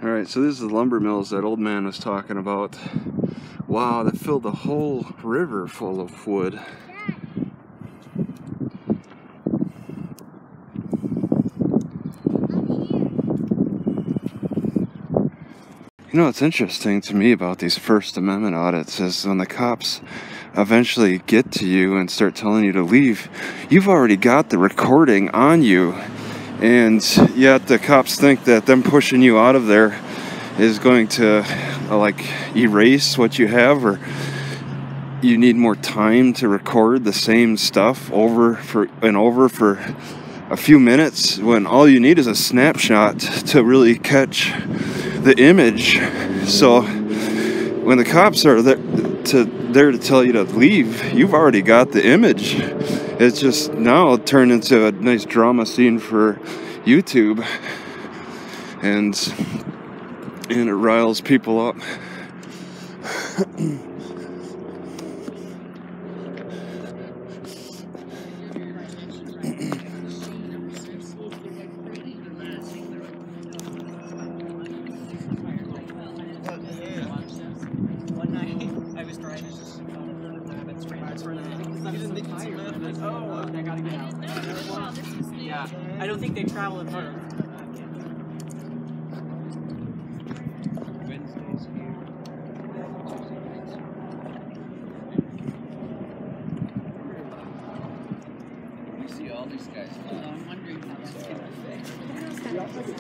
Alright, so this is the lumber mills that old man was talking about. Wow, that filled the whole river full of wood. You know what's interesting to me about these First Amendment audits is when the cops eventually get to you and start telling you to leave, you've already got the recording on you, and yet the cops think that them pushing you out of there is going to like erase what you have, or you need more time to record the same stuff over and over for a few minutes, when all you need is a snapshot to really catch the image. So when the cops are there to tell you to leave, you've already got the image. It's just now turned into a nice drama scene for YouTube, and it riles people up. I don't think they travel in part. Wednesdays here. We see all these guys. I'm wondering how that's going to affect.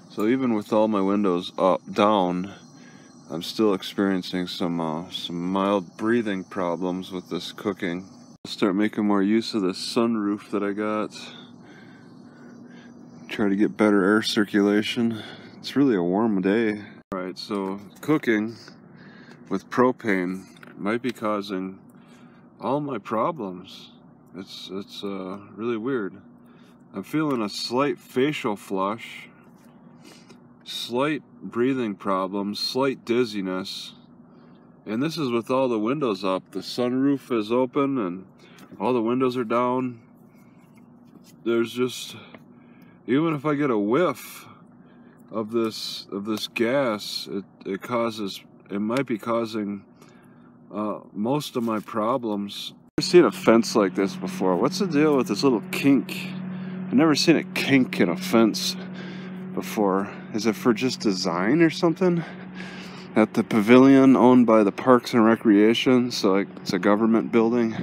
So even with all my windows down, I'm still experiencing some mild breathing problems with this cooking. I'll start making more use of this sunroof that I got. Try to get better air circulation. It's really a warm day. Alright, so cooking with propane might be causing all my problems. It's really weird. I'm feeling a slight facial flush, slight breathing problems, slight dizziness, and this is with all the windows up. The sunroof is open and all the windows are down. There's just, even if I get a whiff of this gas, it might be causing most of my problems. I've never seen a fence like this before. What's the deal with this little kink? I've never seen a kink in a fence before. Is it for just design or something? At the pavilion owned by the Parks and Recreation, so like it's a government building.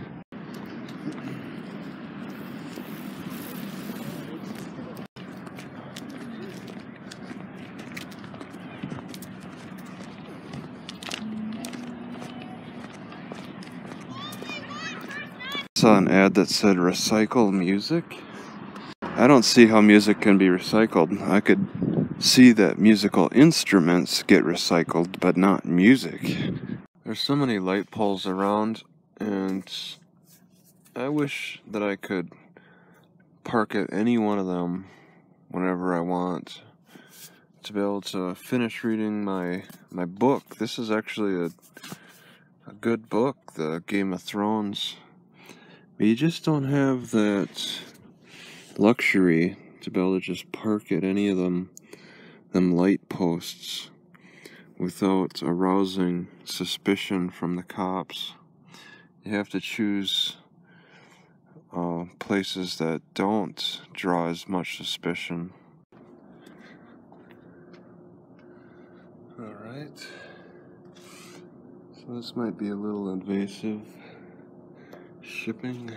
I saw an ad that said recycle music. I don't see how music can be recycled. I could see that musical instruments get recycled, but not music. There's so many light poles around, and I wish that I could park at any one of them whenever I want, to be able to finish reading my book. This is actually a good book, the Game of Thrones. But you just don't have that luxury to be able to just park at any of them light posts. without arousing suspicion from the cops. You have to choose places that don't draw as much suspicion. Alright, so this might be a little invasive shipping.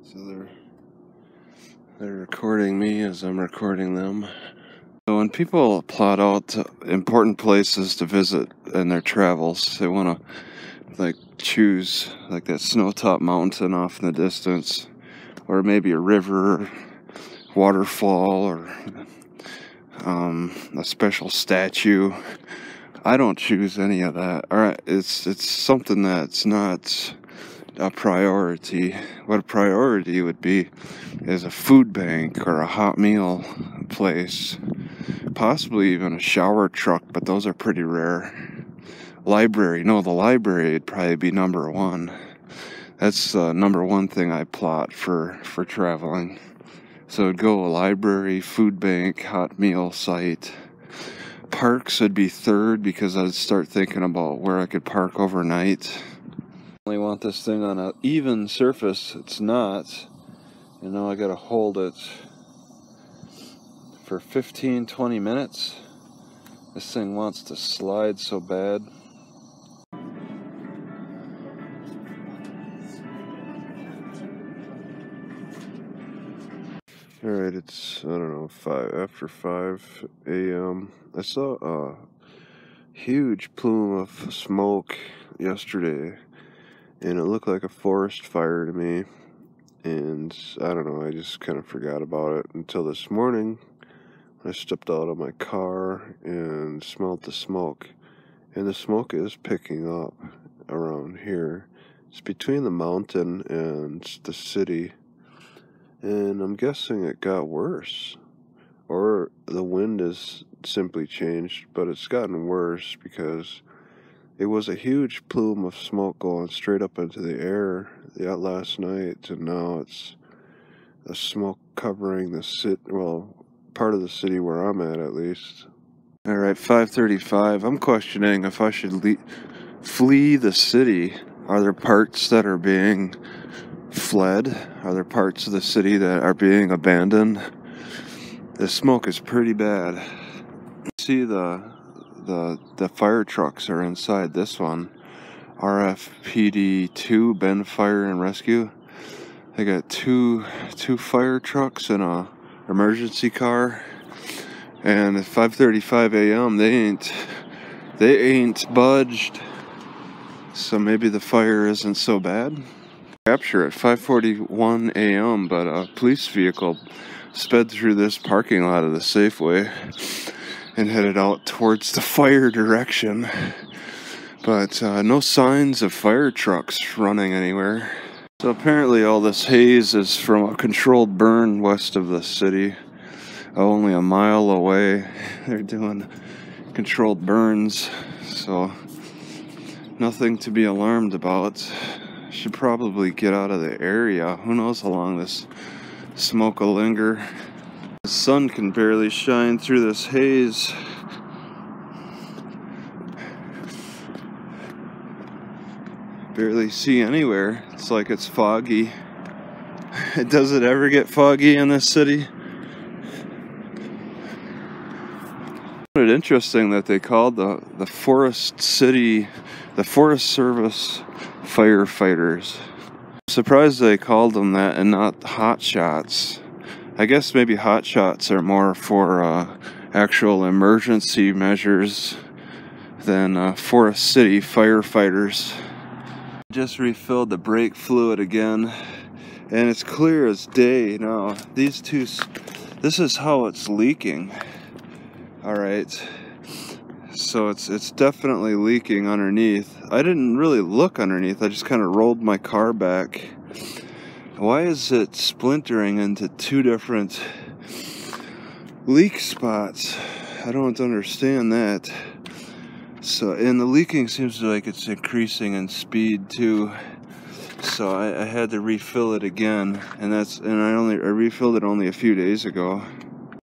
So they're recording me as I'm recording them. So when people plot out important places to visit in their travels, they want to like choose like that snow-topped mountain off in the distance, or maybe a river, waterfall, or a special statue. I don't choose any of that. Alright, it's something that's not a priority. What a priority would be is a food bank or a hot meal place, possibly even a shower truck, but those are pretty rare. Library, no, the library would probably be number one. That's the number one thing I plot for traveling. So it'd go a library, food bank, hot meal site. Parks would be third, because I'd start thinking about where I could park overnight. I only want this thing on an even surface. It's not. You know, I gotta hold it for 15-20 minutes. This thing wants to slide so bad. Alright, it's, I don't know, after 5 a.m. I saw a huge plume of smoke yesterday, and it looked like a forest fire to me, and I don't know, I just kind of forgot about it until this morning. I stepped out of my car and smelled the smoke, and the smoke is picking up around here. It's between the mountain and the city, and I'm guessing it got worse, or the wind has simply changed, but it's gotten worse because it was a huge plume of smoke going straight up into the air last night, and now it's a smoke covering the city, well, part of the city where I'm at least. Alright, 5:35. I'm questioning if I should flee the city. Are there parts that are being fled? Are there parts of the city that are being abandoned? The smoke is pretty bad. See the fire trucks are inside this one. RFPD2, Bend Fire and Rescue. They got two fire trucks and a emergency car. And at 5:35 a.m. they ain't budged. So maybe the fire isn't so bad. Capture at 5:41 a.m. but a police vehicle sped through this parking lot of the Safeway and headed out towards the fire direction. But no signs of fire trucks running anywhere. So apparently all this haze is from a controlled burn west of the city. Only a mile away. They're doing controlled burns, so nothing to be alarmed about. Should probably get out of the area. Who knows how long this smoke will linger. The sun can barely shine through this haze. Barely see anywhere. It's like it's foggy. Does it ever get foggy in this city? It's interesting that they called the Forest City, the Forest Service firefighters. I'm surprised they called them that and not hot shots. I guess maybe hot shots are more for actual emergency measures than Forest City firefighters. Just refilled the brake fluid again, and it's clear as day now. These two, this is how it's leaking. Alright, so it's definitely leaking underneath. I didn't really look underneath, I just kind of rolled my car back. Why is it splintering into two different leak spots? I don't understand that. So, and the leaking seems like it's increasing in speed too. So I had to refill it again, and I refilled it only a few days ago.